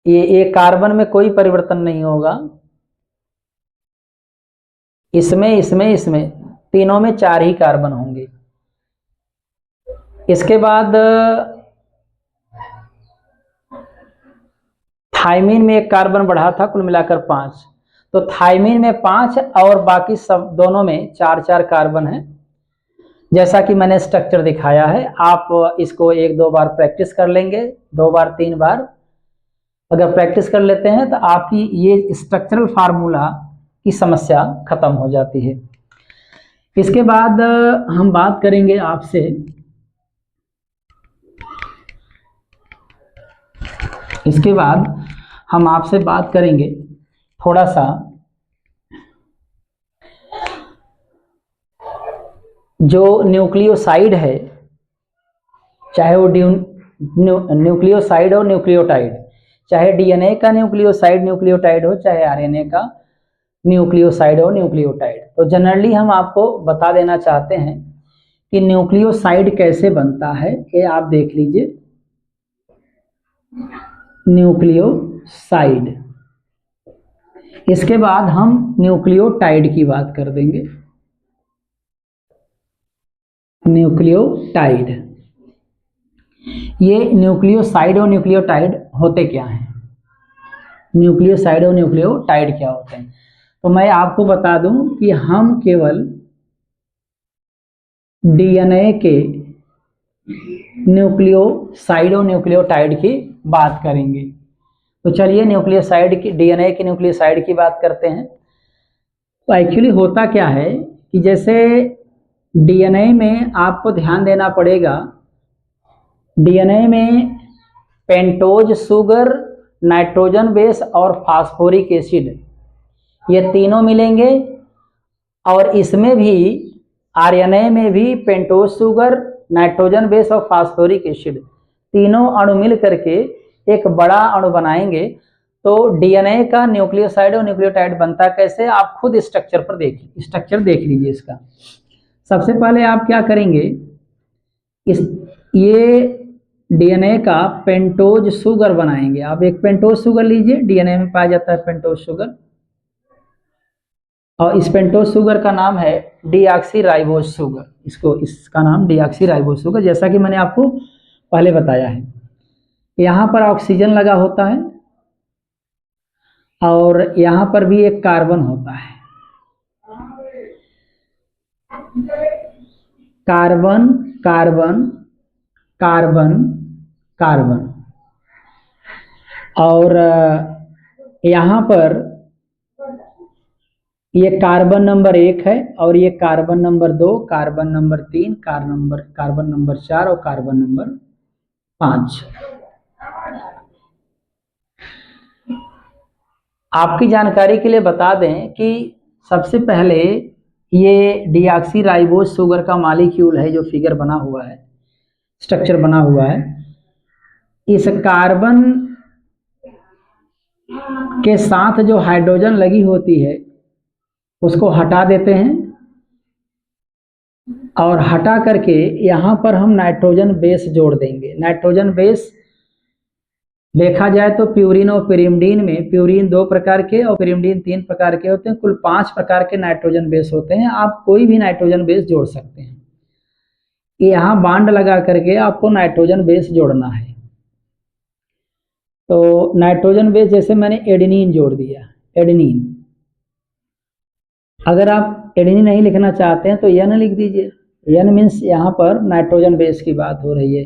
ये कार्बन में कोई परिवर्तन नहीं होगा। इसमें तीनों में 4 ही कार्बन होंगे। इसके बाद थायमीन में 1 कार्बन बढ़ा था, कुल मिलाकर 5। तो थायमीन में 5 और बाकी सब दोनों में 4 कार्बन है। जैसा कि मैंने स्ट्रक्चर दिखाया है, आप इसको 1-2 बार प्रैक्टिस कर लेंगे, 2 बार 3 बार अगर प्रैक्टिस कर लेते हैं तो आपकी ये स्ट्रक्चरल फार्मूला की समस्या खत्म हो जाती है। इसके बाद हम बात करेंगे आपसे बात करेंगे थोड़ा सा जो न्यूक्लियोसाइड है, चाहे वो न्यूक्लियोसाइड और न्यूक्लियोटाइड, चाहे डीएनए का न्यूक्लियोसाइड हो, चाहे आरएनए का न्यूक्लियोसाइड और न्यूक्लियोटाइड। तो जनरली हम आपको बता देना चाहते हैं कि न्यूक्लियोसाइड कैसे बनता है, ये आप देख लीजिए। न्यूक्लियोसाइड, इसके बाद हम न्यूक्लियोटाइड की बात कर देंगे। न्यूक्लियोटाइड ये न्यूक्लियोसाइड और न्यूक्लियोटाइड होते क्या हैं, न्यूक्लियोसाइड और न्यूक्लियोटाइड क्या होते हैं। तो मैं आपको बता दूं कि हम केवल डीएनए के न्यूक्लियोसाइड और न्यूक्लियोटाइड की बात करेंगे। तो चलिए न्यूक्लियोसाइड की, डीएनए के न्यूक्लियोसाइड की बात करते हैं। तो एक्चुअली होता क्या है कि जैसे डीएनए में आपको ध्यान देना पड़ेगा, डीएनए में पेंटोज शुगर, नाइट्रोजन बेस और फास्फोरिक एसिड ये तीनों मिलेंगे। और इसमें भी आरएनए में भी पेंटोज शुगर, नाइट्रोजन बेस और फास्फोरिक एसिड तीनों अणु मिल करके एक बड़ा अणु बनाएंगे। तो डीएनए का न्यूक्लियोसाइड और न्यूक्लियोटाइड बनता कैसे, आप खुद स्ट्रक्चर पर देखिए, स्ट्रक्चर देख लीजिए इसका। सबसे पहले आप क्या करेंगे, ये डीएनए का पेंटोज शुगर बनाएंगे। आप एक पेंटोज शुगर लीजिए, डीएनए में पाया जाता है पेंटोज शुगर, और इस पेंटोज शुगर का नाम है डीऑक्सीराइबोज शुगर। इसका नाम डीऑक्सीराइबोज शुगर, जैसा कि मैंने आपको पहले बताया है। यहाँ पर ऑक्सीजन लगा होता है और यहाँ पर भी एक कार्बन होता है। कार्बन कार्बन कार्बन कार्बन, और यहाँ पर ये कार्बन नंबर 1 है और ये carbon number 2, carbon number 3, carbon number 4 और कार्बन नंबर 5। आपकी जानकारी के लिए बता दें कि सबसे पहले ये डीऑक्सीराइबोज शुगर का मॉलिक्यूल है, जो फिगर बना हुआ है, स्ट्रक्चर बना हुआ है। इस कार्बन के साथ जो हाइड्रोजन लगी होती है उसको हटा देते हैं, और हटा करके यहाँ पर हम नाइट्रोजन बेस जोड़ देंगे। नाइट्रोजन बेस देखा जाए तो प्यूरिन और पिरिमिडीन में, प्यूरिन 2 प्रकार के और पिरिमिडीन 3 प्रकार के होते हैं, कुल 5 प्रकार के नाइट्रोजन बेस होते हैं। आप कोई भी नाइट्रोजन बेस जोड़ सकते हैं। यहाँ बांड लगा करके आपको नाइट्रोजन बेस जोड़ना है। तो नाइट्रोजन बेस जैसे मैंने एडेनिन जोड़ दिया, एडेनिन। अगर आप एडेनिन नहीं लिखना चाहते हैं तो एन लिख दीजिए। एन मीन्स यहाँ पर नाइट्रोजन बेस की बात हो रही है,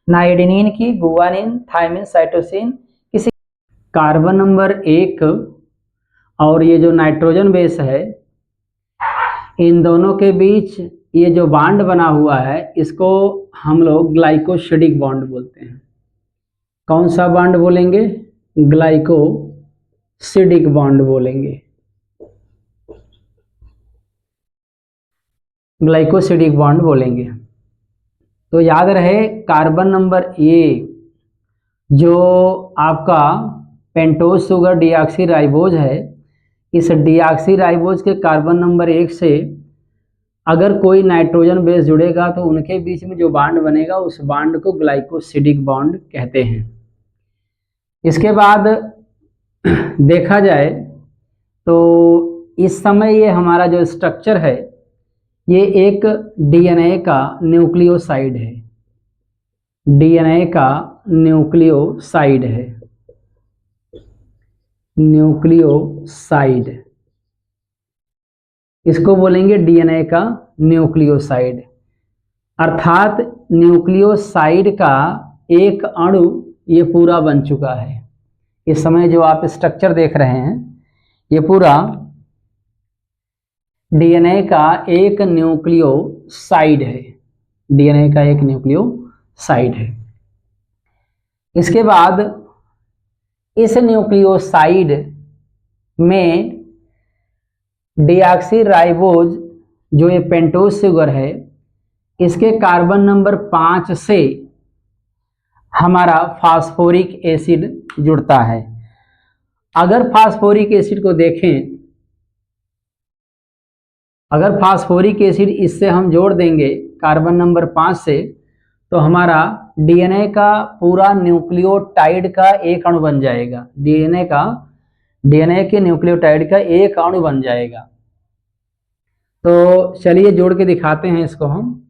ना एडेनिन की, गुआनिन, थायमिन, साइटोसिन किसी। कार्बन नंबर 1 और ये जो नाइट्रोजन बेस है, इन दोनों के बीच ये जो बॉन्ड बना हुआ है इसको हम लोग ग्लाइकोसिडिक बॉन्ड बोलते हैं। कौन सा बॉन्ड बोलेंगे, ग्लाइकोसिडिक बॉन्ड बोलेंगे, ग्लाइकोसिडिक बॉन्ड बोलेंगे। तो याद रहे, कार्बन नंबर ए जो आपका पेंटोज शुगर डीऑक्सीराइबोज है, इस डीऑक्सीराइबोज के कार्बन नंबर 1 से अगर कोई नाइट्रोजन बेस जुड़ेगा तो उनके बीच में जो बॉन्ड बनेगा उस बॉन्ड को ग्लाइकोसिडिक बॉन्ड कहते हैं। इसके बाद देखा जाए तो इस समय ये हमारा जो स्ट्रक्चर है ये एक डीएनए का न्यूक्लियोसाइड है, डीएनए का न्यूक्लियोसाइड है, न्यूक्लियोसाइड, इसको बोलेंगे डीएनए का न्यूक्लियोसाइड। अर्थात न्यूक्लियोसाइड का एक अणु ये पूरा बन चुका है। इस समय जो आप स्ट्रक्चर देख रहे हैं ये पूरा डीएनए का एक न्यूक्लियोसाइड है, डीएनए का एक न्यूक्लियोसाइड है। इसके बाद इस न्यूक्लियोसाइड में डीऑक्सीराइबोज जो ये पेंटोज शुगर है, इसके कार्बन नंबर 5 से हमारा फास्फोरिक एसिड जुड़ता है। अगर फास्फोरिक एसिड को देखें, अगर फास्फोरिक एसिड इससे हम जोड़ देंगे कार्बन नंबर 5 से, तो हमारा डीएनए का पूरा न्यूक्लियोटाइड का एक अणु बन जाएगा। डीएनए के न्यूक्लियोटाइड का एक अणु बन जाएगा। तो चलिए जोड़ के दिखाते हैं इसको हम।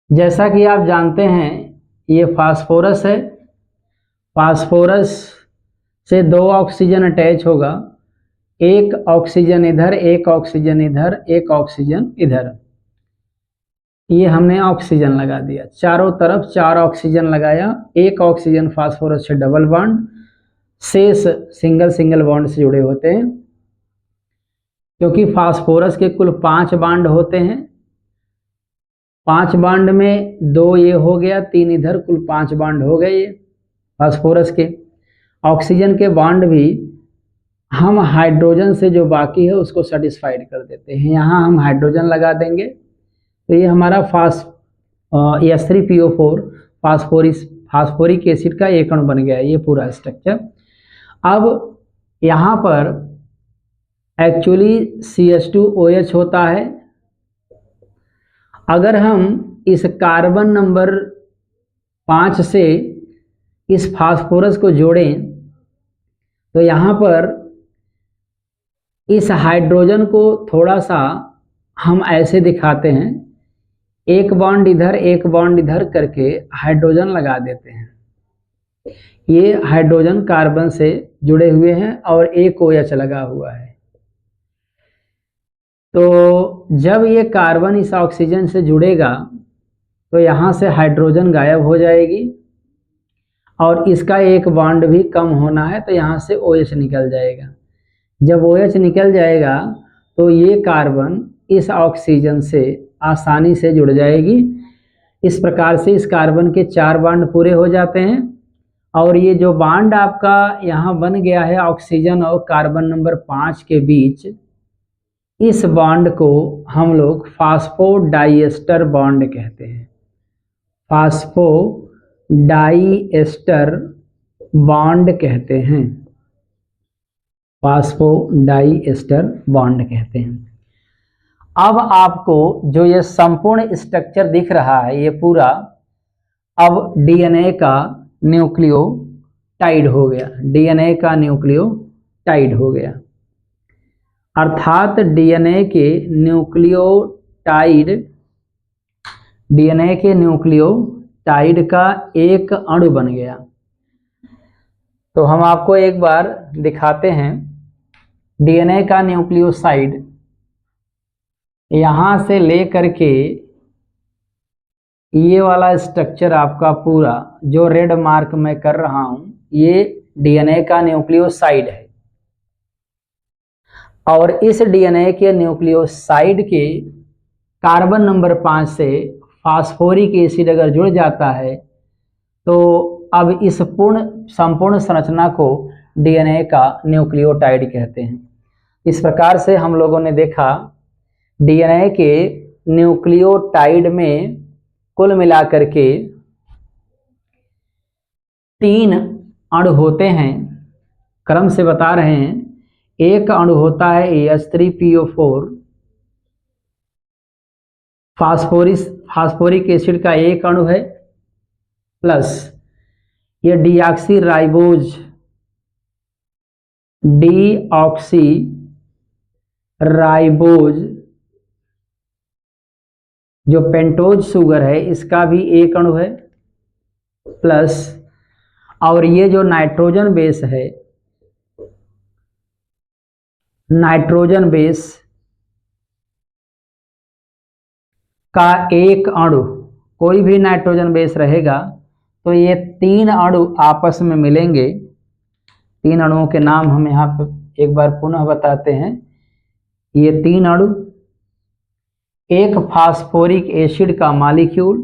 जैसा कि आप जानते हैं ये फास्फोरस है, फास्फोरस से 2 ऑक्सीजन अटैच होगा, एक ऑक्सीजन इधर, एक ऑक्सीजन इधर, एक ऑक्सीजन इधर। ये हमने ऑक्सीजन लगा दिया, चारों तरफ 4 ऑक्सीजन लगाया, एक ऑक्सीजन फास्फोरस से डबल बॉन्ड, शेष सिंगल सिंगल बॉन्ड से जुड़े होते हैं। क्योंकि फास्फोरस के कुल 5 बॉन्ड होते हैं, 5 बॉन्ड में 2 ये हो गया, 3 इधर, कुल 5 बॉन्ड हो गए ये फास्फोरस के। ऑक्सीजन के बॉन्ड भी हम हाइड्रोजन से जो बाकी है उसको सेटिस्फाइड कर देते हैं, यहाँ हम हाइड्रोजन लगा देंगे, तो ये हमारा H3PO4 फास्फोरिक एसिड का एक अणु बन गया है, ये पूरा स्ट्रक्चर। अब यहाँ पर एक्चुअली CH2OH होता है। अगर हम इस कार्बन नंबर 5 से इस फास्फोरस को जोड़ें तो यहाँ पर इस हाइड्रोजन को थोड़ा सा हम ऐसे दिखाते हैं, एक बॉन्ड इधर एक बॉन्ड इधर करके हाइड्रोजन लगा देते हैं। ये हाइड्रोजन कार्बन से जुड़े हुए हैं और एक OH लगा हुआ है। तो जब ये कार्बन इस ऑक्सीजन से जुड़ेगा तो यहाँ से हाइड्रोजन गायब हो जाएगी और इसका एक बॉन्ड भी कम होना है, तो यहाँ से OH निकल जाएगा। जब OH निकल जाएगा तो ये कार्बन इस ऑक्सीजन से आसानी से जुड़ जाएगी। इस प्रकार से इस कार्बन के 4 बॉन्ड पूरे हो जाते हैं और ये जो बॉन्ड आपका यहाँ बन गया है ऑक्सीजन और कार्बन नंबर 5 के बीच, इस बॉन्ड को हम लोग फास्फोडाइएस्टर बॉन्ड कहते हैं। फास्फोडाइएस्टर बॉन्ड कहते हैं, फास्फोडाइएस्टर बॉन्ड कहते हैं। अब आपको जो ये संपूर्ण स्ट्रक्चर दिख रहा है ये पूरा अब DNA का न्यूक्लियोटाइड हो गया, DNA का न्यूक्लियोटाइड हो गया। अर्थात DNA के न्यूक्लियोटाइड का एक अणु बन गया। तो हम आपको एक बार दिखाते हैं DNA का न्यूक्लियोसाइड, यहाँ से लेकर के ये वाला स्ट्रक्चर आपका पूरा जो रेड मार्क मैं कर रहा हूँ ये DNA का न्यूक्लियोसाइड है। और इस DNA के न्यूक्लियोसाइड के कार्बन नंबर 5 से फास्फोरिक एसिड अगर जुड़ जाता है तो अब इस संपूर्ण संरचना को DNA का न्यूक्लियोटाइड कहते हैं। इस प्रकार से हम लोगों ने देखा DNA के न्यूक्लियोटाइड में कुल मिलाकर के 3 अणु होते हैं, क्रम से बता रहे हैं। एक अणु होता है H3PO4 फास्फोरिक एसिड का एक अणु है, प्लस ये डीऑक्सी राइबोज जो पेंटोज शुगर है इसका भी एक अणु है, प्लस और ये जो नाइट्रोजन बेस है, नाइट्रोजन बेस का एक अणु, कोई भी नाइट्रोजन बेस रहेगा तो ये 3 अणु आपस में मिलेंगे। 3 अणुओं के नाम हम यहाँ पे एक बार पुनः बताते हैं। ये 3 अणु, एक फास्फोरिक एसिड का मॉलिक्यूल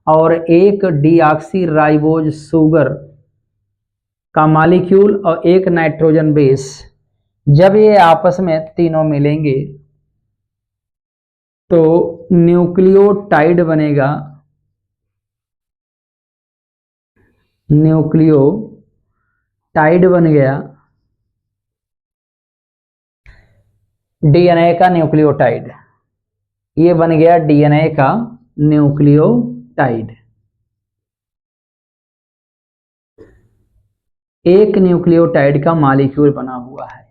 और एक डीऑक्सी राइबोज शुगर का मॉलिक्यूल और एक नाइट्रोजन बेस, जब ये आपस में तीनों मिलेंगे तो न्यूक्लियोटाइड बनेगा। न्यूक्लियोटाइड बन गया DNA का न्यूक्लियोटाइड, ये बन गया DNA का न्यूक्लियोटाइड। एक न्यूक्लियोटाइड का मॉलिक्यूल बना हुआ है,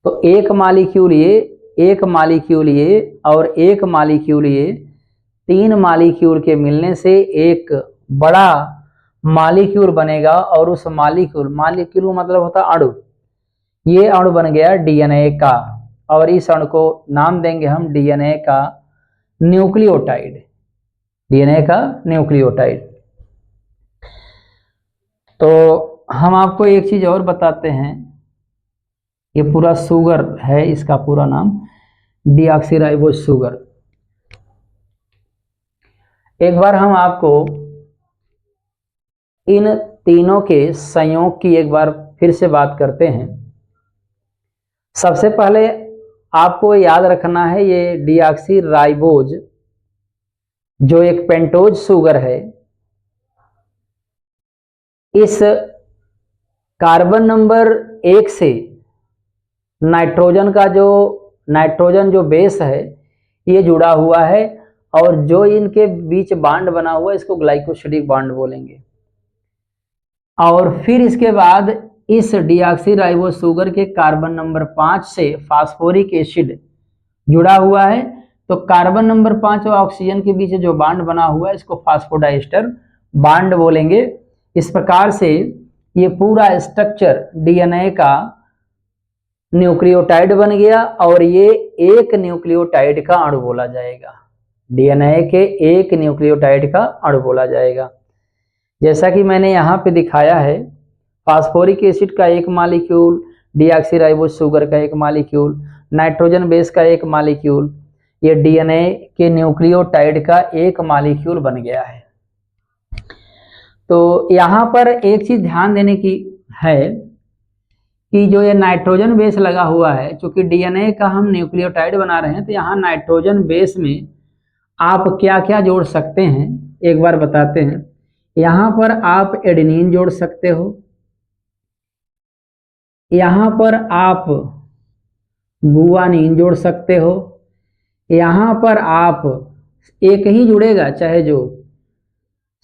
तो एक मॉलिक्यूल ये, एक मॉलिक्यूल ये और एक मॉलिक्यूल ये, 3 मॉलिक्यूल के मिलने से एक बड़ा मॉलिक्यूल बनेगा और उस मॉलिक्यूल मतलब होता है अणु, ये अणु बन गया डीएनए का, और इस अणु को नाम देंगे हम डीएनए का न्यूक्लियोटाइड, डीएनए का न्यूक्लियोटाइड। तो हम आपको एक चीज और बताते हैं, ये पूरा शुगर है, इसका पूरा नाम डीऑक्सीराइबोज शुगर। एक बार हम आपको इन तीनों के संयोग की एक बार फिर से बात करते हैं। सबसे पहले आपको याद रखना है, ये डीऑक्सीराइबोज जो एक पेंटोज शुगर है, इस कार्बन नंबर 1 से नाइट्रोजन जो बेस है ये जुड़ा हुआ है, और जो इनके बीच बांड बना हुआ है इसको ग्लाइकोसिडिक बांड बोलेंगे। और फिर इसके बाद इस डीऑक्सीराइबोज शुगर के कार्बन नंबर 5 से फास्फोरिक एसिड जुड़ा हुआ है, तो कार्बन नंबर 5 और ऑक्सीजन के बीच जो बांड बना हुआ है इसको फास्फोडाइस्टर बांड बोलेंगे। इस प्रकार से ये पूरा स्ट्रक्चर डीएनए का न्यूक्लियोटाइड बन गया, और ये एक न्यूक्लियोटाइड का अणु बोला जाएगा, डीएनए के एक न्यूक्लियोटाइड का अणु बोला जाएगा। जैसा कि मैंने यहाँ पे दिखाया है, फास्फोरिक एसिड का एक मॉलिक्यूल, डीऑक्सीराइबोज शुगर का एक मॉलिक्यूल, नाइट्रोजन बेस का एक मॉलिक्यूल, ये डीएनए के न्यूक्लियोटाइड का एक मॉलिक्यूल बन गया है। तो यहाँ पर एक चीज ध्यान देने की है कि जो ये नाइट्रोजन बेस लगा हुआ है, चूंकि डीएनए का हम न्यूक्लियोटाइड बना रहे हैं, तो यहाँ नाइट्रोजन बेस में आप क्या क्या जोड़ सकते हैं एक बार बताते हैं। यहाँ पर आप एडेनिन जोड़ सकते हो, यहाँ पर आप गुआनिन जोड़ सकते हो, यहाँ पर आप एक ही जुड़ेगा चाहे जो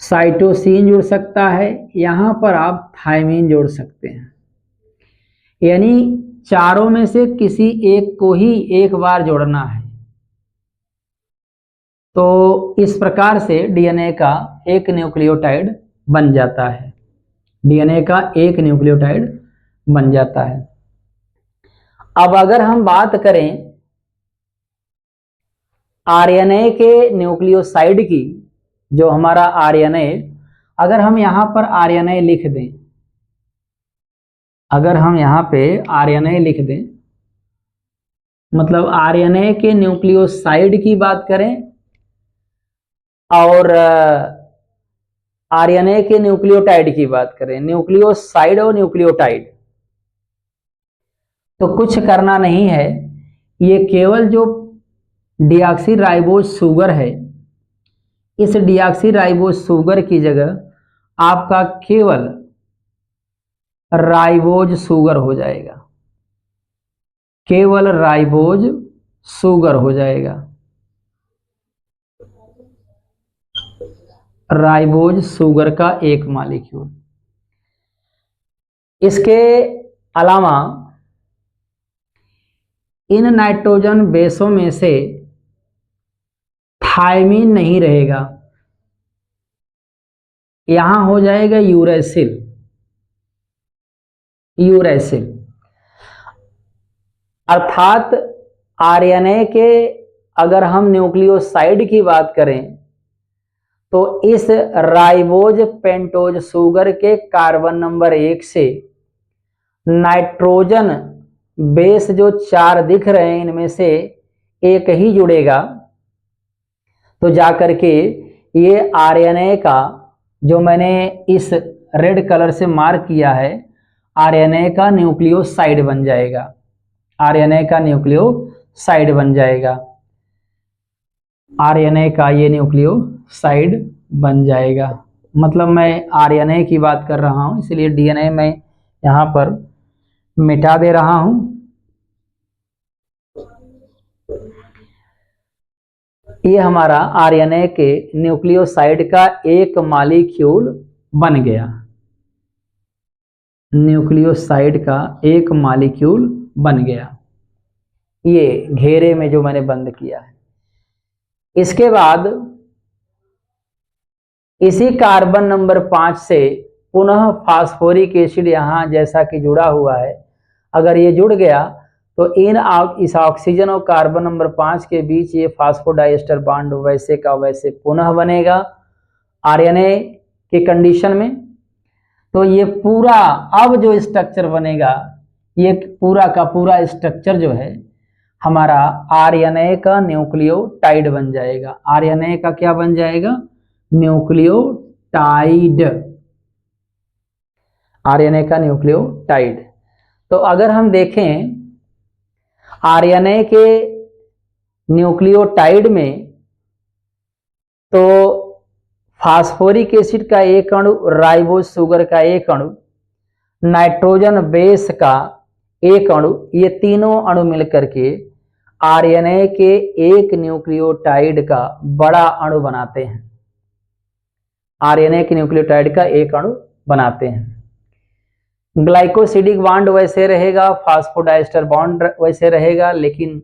साइटोसिन जुड़ सकता है, यहाँ पर आप थायमिन जोड़ सकते हैं। यानी चारों में से किसी एक को ही एक बार जोड़ना है। तो इस प्रकार से डीएनए का एक न्यूक्लियोटाइड बन जाता है, डीएनए का एक न्यूक्लियोटाइड बन जाता है। अब अगर हम बात करें आरएनए के न्यूक्लियोसाइड की, जो हमारा आरएनए, अगर हम यहाँ पर आरएनए लिख दें, अगर हम यहाँ पे आरएनए लिख दें, मतलब आरएनए के न्यूक्लियोसाइड की बात करें और आरएनए के न्यूक्लियोटाइड की बात करें, न्यूक्लियोसाइड और न्यूक्लियोटाइड, तो कुछ करना नहीं है। ये केवल जो डीऑक्सीराइबोज शुगर है, इस डीऑक्सीराइबोज शुगर की जगह आपका केवल राइबोज शुगर हो जाएगा, केवल राइबोज शुगर हो जाएगा, राइबोज शुगर का एक मॉलिक्यूल। इसके अलावा इन नाइट्रोजन बेसों में से थायमिन नहीं रहेगा, यहां हो जाएगा यूरेसिल, यूरेसिल। अर्थात आरएनए के अगर हम न्यूक्लियोसाइड की बात करें तो इस राइबोज पेंटोज शुगर के कार्बन नंबर 1 से नाइट्रोजन बेस जो 4 दिख रहे हैं इनमें से एक ही जुड़ेगा, तो जाकर के ये आरएनए का, जो मैंने इस रेड कलर से मार्क किया है, आरएनए का न्यूक्लियोसाइड बन जाएगा, आरएनए का न्यूक्लियोसाइड बन जाएगा, आरएनए का ये न्यूक्लियोसाइड बन जाएगा। मतलब मैं आरएनए की बात कर रहा हूं, इसलिए डीएनए मैं यहां पर मिटा दे रहा हूं। ये हमारा आरएनए के न्यूक्लियोसाइड का एक मॉलिक्यूल बन गया, न्यूक्लियोसाइड का एक मॉलिक्यूल बन गया, ये घेरे में जो मैंने बंद किया है। इसके बाद इसी कार्बन नंबर 5 से पुनः फास्फोरिक एसिड यहाँ जैसा कि जुड़ा हुआ है, अगर ये जुड़ गया तो इस ऑक्सीजन और कार्बन नंबर 5 के बीच ये फास्फोडाइएस्टर बॉन्ड वैसे का वैसे पुनः बनेगा आरएनए के कंडीशन में। तो ये पूरा अब जो स्ट्रक्चर बनेगा, ये पूरा का पूरा स्ट्रक्चर जो है हमारा आरएनए का न्यूक्लियोटाइड बन जाएगा। आरएनए का क्या बन जाएगा? न्यूक्लियोटाइड। आरएनए का न्यूक्लियोटाइड। तो अगर हम देखें आरएनए के न्यूक्लियोटाइड में, तो फास्फोरिक एसिड का एक अणु, राइबोज शुगर का एक अणु, नाइट्रोजन बेस का एक अणु, ये तीनों अणु मिलकर के आरएनए के एक न्यूक्लियोटाइड का बड़ा अणु बनाते हैं। आरएनए के न्यूक्लियोटाइड का एक अणु बनाते हैं। ग्लाइकोसिडिक बॉन्ड वैसे रहेगा, फास्फोडाइएस्टर बॉन्ड वैसे रहेगा, लेकिन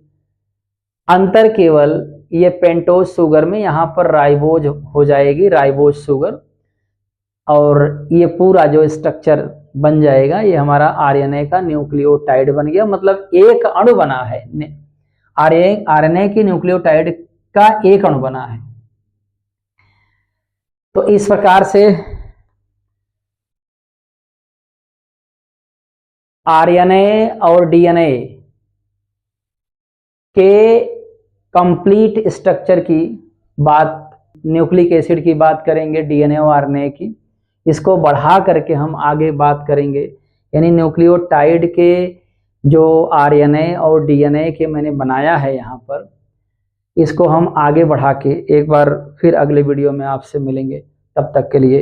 अंतर केवल ये पेंटोज शुगर में यहाँ पर राइबोज हो जाएगी, राइबोज शुगर, और ये पूरा जो स्ट्रक्चर बन जाएगा ये हमारा आरएनए का न्यूक्लियोटाइड बन गया। मतलब एक अणु बना है, आरएनए की न्यूक्लियोटाइड का एक अणु बना है। तो इस प्रकार से आरएनए और डीएनए के कंप्लीट स्ट्रक्चर की बात, न्यूक्लिक एसिड की बात करेंगे, डीएनए और आरएनए की, इसको बढ़ा करके हम आगे बात करेंगे। यानी न्यूक्लियोटाइड के जो आरएनए और डीएनए के मैंने बनाया है यहाँ पर, इसको हम आगे बढ़ा के एक बार फिर अगले वीडियो में आपसे मिलेंगे। तब तक के लिए